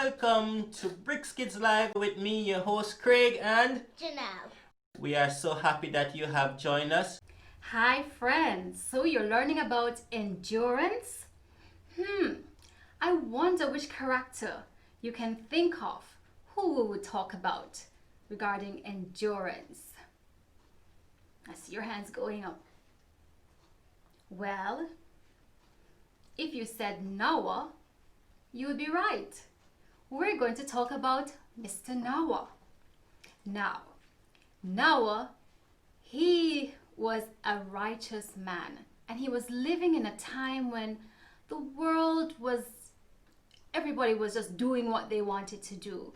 Welcome to Bricks Kids Live with me, your host Craig and Janelle. We are so happy that you have joined us. Hi friends, so you're learning about endurance? I wonder which character you can think of who we would talk about regarding endurance. I see your hands going up. Well, if you said Noah, you would be right. We're going to talk about Mr. Noah. Now, Noah, he was a righteous man, and he was living in a time when the world was, everybody was just doing what they wanted to do,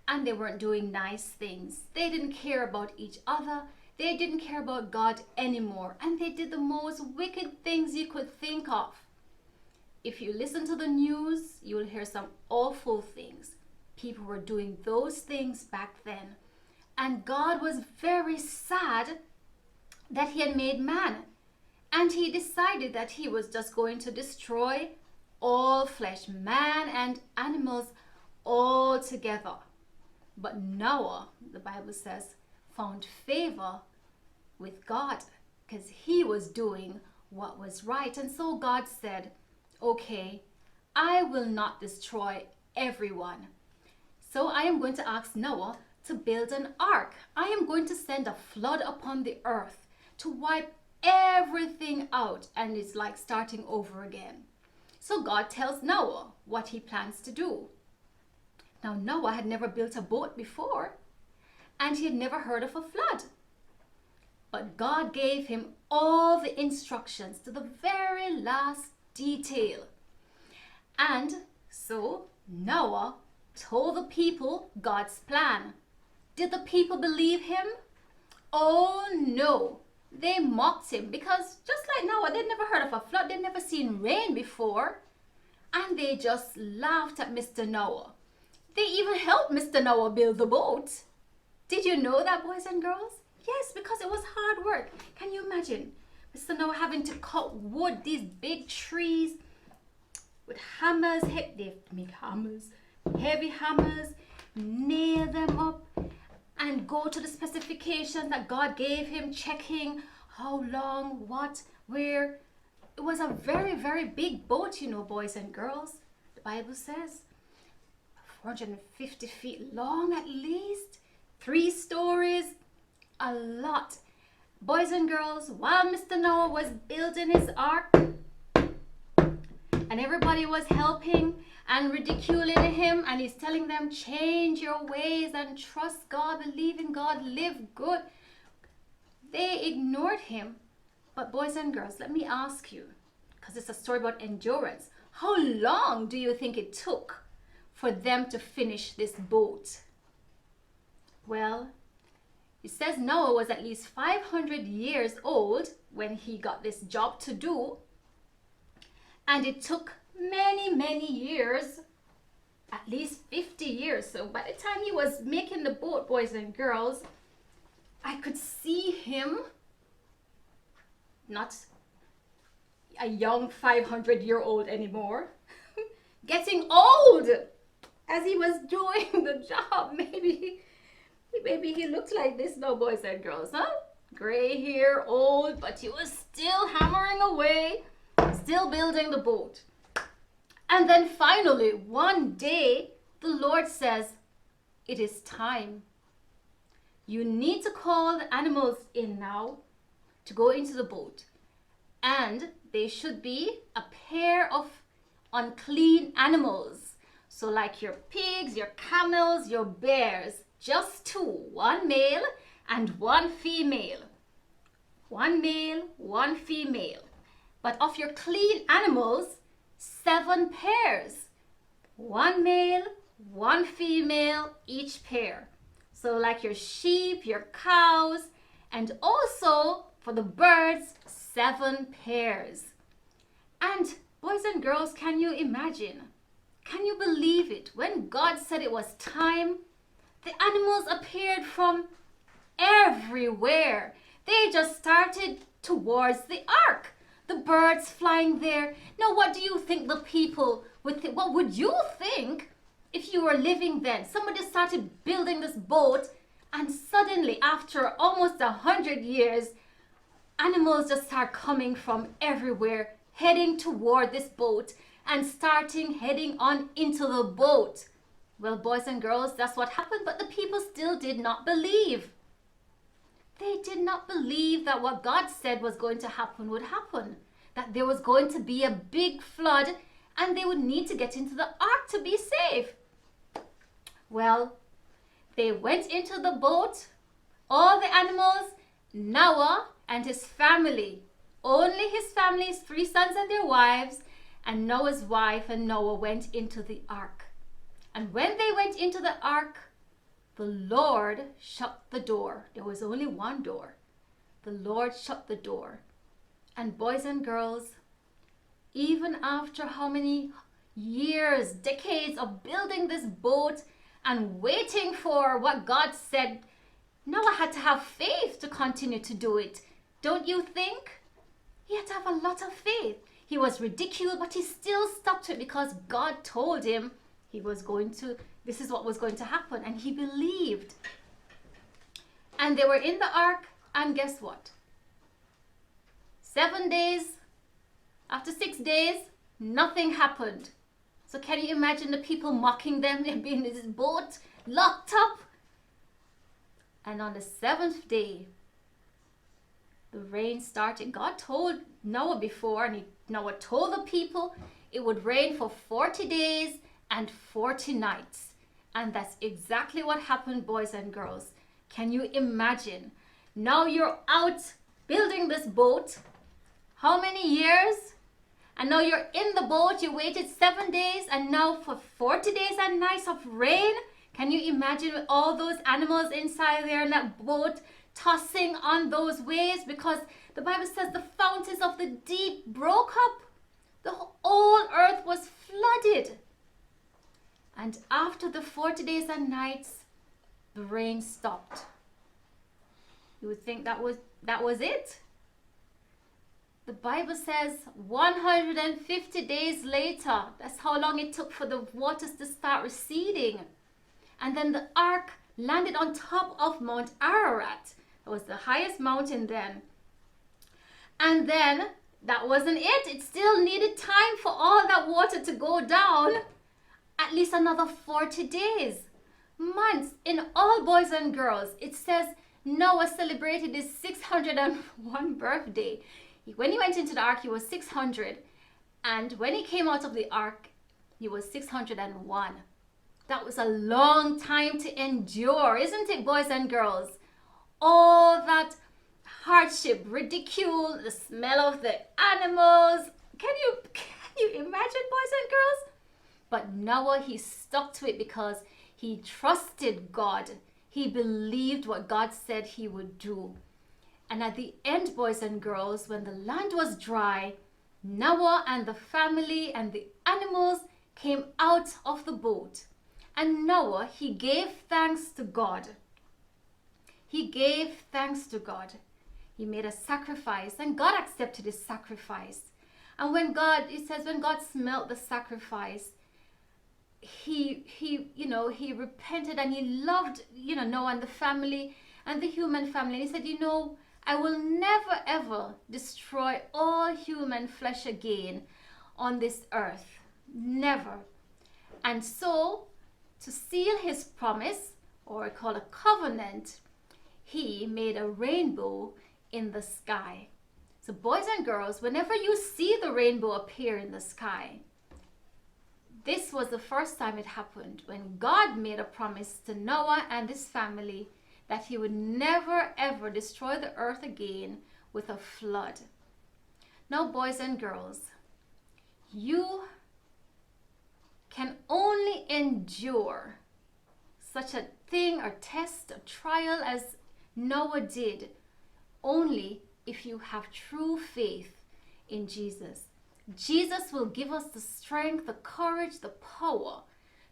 and they weren't doing nice things. They didn't care about each other. They didn't care about God anymore, and they did the most wicked things you could think of. If you listen to the news, you'll hear some awful things. People were doing those things back then. And God was very sad that he had made man. And he decided that he was just going to destroy all flesh, man and animals all together. But Noah, the Bible says, found favor with God because he was doing what was right. And so God said, okay, I will not destroy everyone. So I am going to ask Noah to build an ark. I am going to send a flood upon the earth to wipe everything out, and it's like starting over again. So God tells Noah what he plans to do. Now Noah had never built a boat before, and he had never heard of a flood. But God gave him all the instructions to the very last detail. And so Noah told the people God's plan. Did the people believe him? Oh no, they mocked him because just like Noah, they'd never heard of a flood, they'd never seen rain before. And they just laughed at Mr. Noah. They even helped Mr. Noah build the boat. Did you know that, boys and girls? Yes, because it was hard work. Can you imagine Mr. Noah having to cut wood, these big trees with hammers, they make hammers, heavy hammers, nail them up and go to the specifications that God gave him, checking how long, what, where. It was a very, very big boat, you know, boys and girls. The Bible says 450 feet long at least, 3 stories, a lot. Boys and girls, while Mr. Noah was building his ark and everybody was helping and ridiculing him, and he's telling them, change your ways and trust God, believe in God, live good. They ignored him. But boys and girls, let me ask you, because it's a story about endurance, how long do you think it took for them to finish this boat? Well, it says Noah was at least 500 years old when he got this job to do. And it took many, many years, at least 50 years. So by the time he was making the boat, boys and girls, I could see him, not a young 500-year-old anymore, getting old as he was doing the job. Maybe he looked like this now, boys and girls, huh? Gray hair, old, but he was still hammering away, still building the boat. And then finally, one day, the Lord says, it is time. You need to call the animals in now to go into the boat. And they should be a pair of unclean animals. So like your pigs, your camels, your bears, just 2, 1 male and 1 female. 1 male, 1 female. But of your clean animals, 7 pairs. 1 male, 1 female, each pair. So like your sheep, your cows, and also for the birds, 7 pairs. And boys and girls, can you imagine? Can you believe it? When God said it was time, the animals appeared from everywhere. They just started towards the ark. The birds flying there. Now, what do you think the people would think? What would you think if you were living then. Somebody started building this boat, and suddenly, after almost 100 years, animals just start coming from everywhere, heading toward this boat and heading on into the boat. Well, boys and girls, that's what happened, but the people still did not believe. They did not believe that what God said was going to happen would happen, that there was going to be a big flood and they would need to get into the ark to be safe. Well, they went into the boat, all the animals, Noah and his family. Only his family, his 3 sons and their wives, and Noah's wife and Noah went into the ark. And when they went into the ark, the Lord shut the door. There was only one door. The Lord shut the door. And boys and girls, even after how many years, decades of building this boat and waiting for what God said, Noah had to have faith to continue to do it. Don't you think? He had to have a lot of faith. He was ridiculed, but he still stuck to it because God told him this is what was going to happen, and he believed. And they were in the ark, and guess what? 7 days, after 6 days, nothing happened. So can you imagine the people mocking them? They've been in this boat, locked up. And on the 7th day, the rain started. God told Noah before, and Noah told the people it would rain for 40 days and 40 nights. And that's exactly what happened, boys and girls. Can you imagine? Now you're out building this boat. How many years? And now you're in the boat. You waited 7 days, and now for 40 days and nights of rain. Can you imagine with all those animals inside there in that boat tossing on those waves? Because the Bible says the fountains of the deep broke up. The whole earth was flooded. And after the 40 days and nights, the rain stopped. You would think that was it. The Bible says 150 days later, that's how long it took for the waters to start receding. And then the ark landed on top of Mount Ararat. It was the highest mountain then. And then that wasn't it. It still needed time for all that water to go down. At least another 40 days, months. In all, boys and girls, it says Noah celebrated his 601 birthday. When he went into the ark, he was 600. And when he came out of the ark, he was 601. That was a long time to endure, isn't it, boys and girls? All that hardship, ridicule, the smell of the animals. Can you imagine, boys and girls? But Noah, he stuck to it because he trusted God. He believed what God said he would do. And at the end, boys and girls, when the land was dry, Noah and the family and the animals came out of the boat. And Noah, he gave thanks to God. He gave thanks to God. He made a sacrifice, and God accepted his sacrifice. And when God smelt the sacrifice, he repented, and he loved, Noah and the family and the human family. And he said, I will never ever destroy all human flesh again on this earth. Never. And so, to seal his promise, or call a covenant, he made a rainbow in the sky. So boys and girls, whenever you see the rainbow appear in the sky, this was the first time it happened, when God made a promise to Noah and his family that he would never ever destroy the earth again with a flood. Now, boys and girls, you can only endure such a thing or test, a trial as Noah did, only if you have true faith in Jesus. Jesus will give us the strength, the courage, the power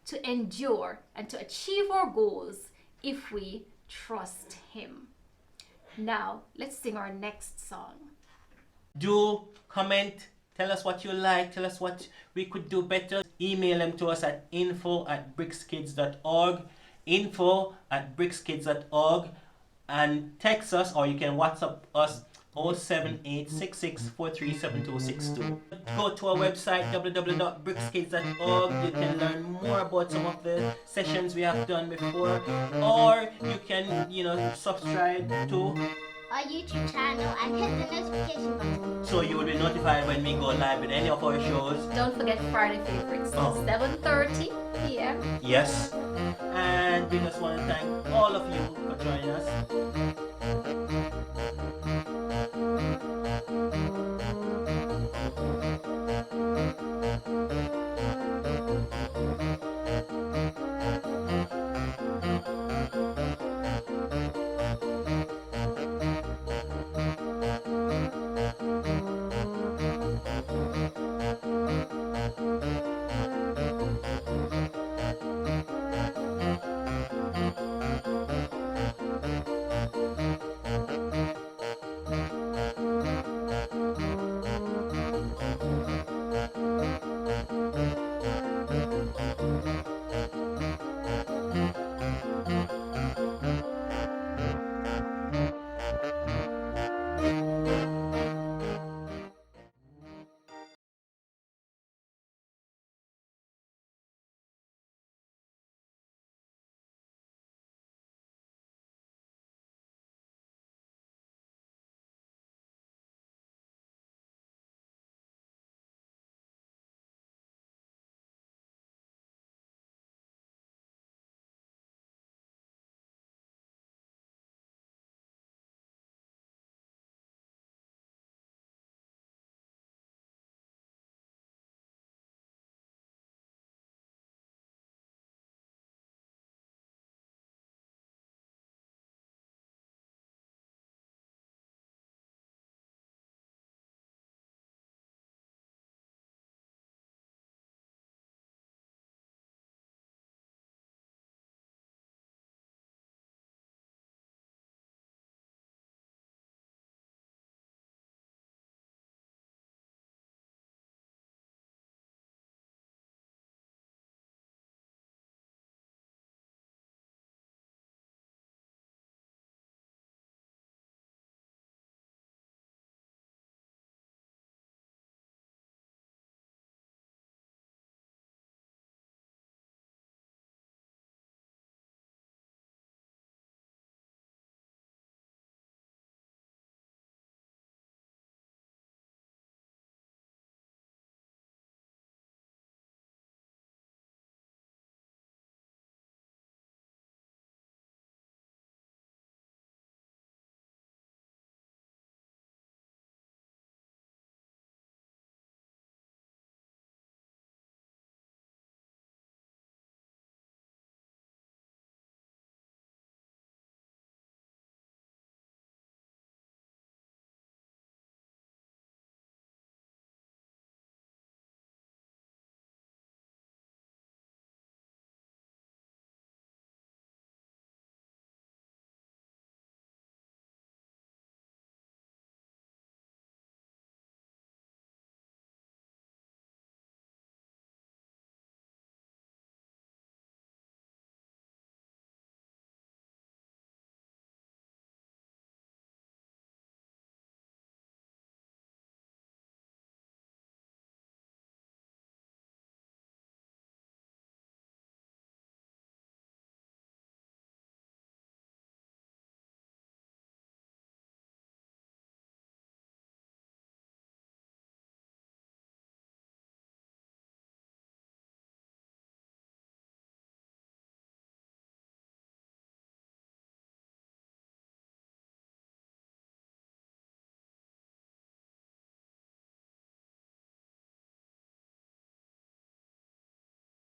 to endure and to achieve our goals if we trust him. Now, let's sing our next song. Do comment, Tell us what you like. Tell us what we could do better. Email them to us at info@brickskids.org. info@brickskids.org. And text us, or you can WhatsApp us 07866437262. Go to our website www.brickskids.org. You can learn more about some of the sessions we have done before, or you can, subscribe to our YouTube channel and hit the notification button so you will be notified when we go live with any of our shows. Don't forget Friday Favorites, 7:30 p.m. Yes. And we just want to thank all of you for joining us.